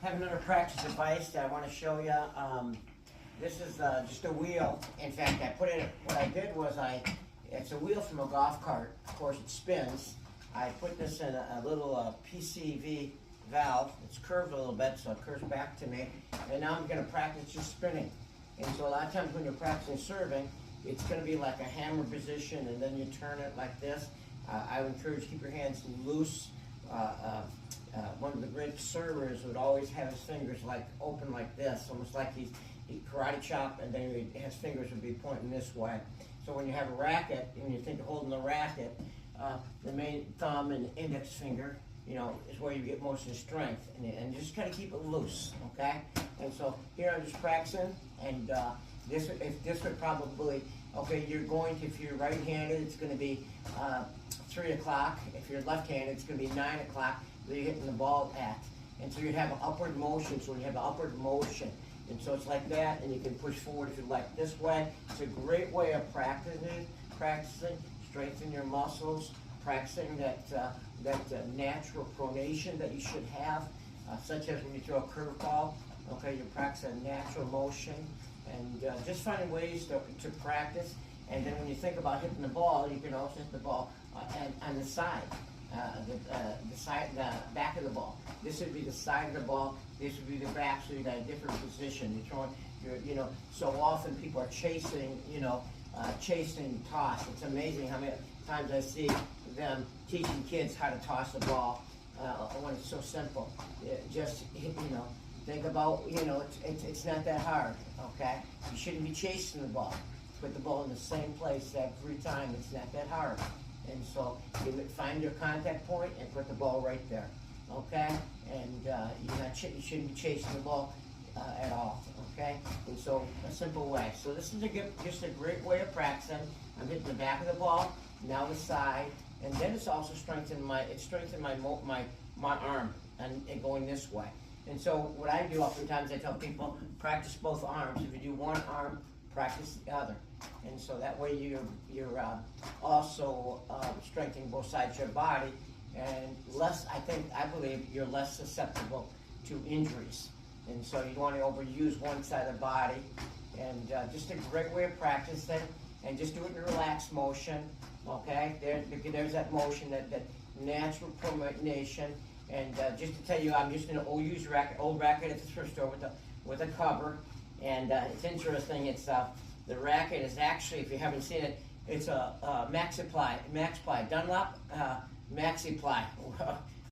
Have another practice device that I want to show you. This is just a wheel. In fact, what I did was it's a wheel from a golf cart. Of course, it spins. I put this in a little PCV valve. It's curved a little bit, so it curves back to me. And now I'm going to practice just spinning. And so a lot of times when you're practicing serving, it's going to be like a hammer position, and then you turn it like this. I would encourage you to keep your hands loose. One of the great servers would always have his fingers like open like this, almost like he karate chop, and then his fingers would be pointing this way. So when you have a racket and you think of holding the racket, the main thumb and index finger, is where you get most of the strength, and just kind of keep it loose, okay? And so here I'm just practicing, and this would probably, okay, if you're right-handed, it's going to be 3 o'clock. If you're left-handed, it's going to be 9 o'clock that you're hitting the ball at. And so you have an upward motion, so you have an upward motion. And so it's like that, and you can push forward if you like this way. It's a great way of practicing, strengthen your muscles, practicing that natural pronation that you should have, such as when you throw a curveball. Okay, you're practicing natural motion, and just finding ways to practice. And then when you think about hitting the ball, you can also hit the ball on the side, the back of the ball. This would be the side of the ball. This would be the back, so you got a different position. So often people are chasing toss. It's amazing how many times I see them teaching kids how to toss the ball when it's so simple. Just think about it's not that hard. Okay, you shouldn't be chasing the ball. Put the ball in the same place every time. It's not that hard. And so you find your contact point and put the ball right there. Okay? And you shouldn't be chasing the ball at all. Okay? And so a simple way. So this is just a great way of practicing. I'm hitting the back of the ball, now the side, and then it's also strengthened my arm and going this way. And so what I do oftentimes, I tell people, practice both arms. If you do one arm, practice the other. And so that way you're also strengthening both sides of your body, and I believe you're less susceptible to injuries. And so you don't want to overuse one side of the body. And just a great way of practicing, and just do it in a relaxed motion. Okay, there's that motion, that natural pronation. And just to tell you, I'm using an old racket at the thrift store with a cover. And it's interesting. It's the racket is actually, if you haven't seen it, it's a Max Ply Dunlop Maxi Ply.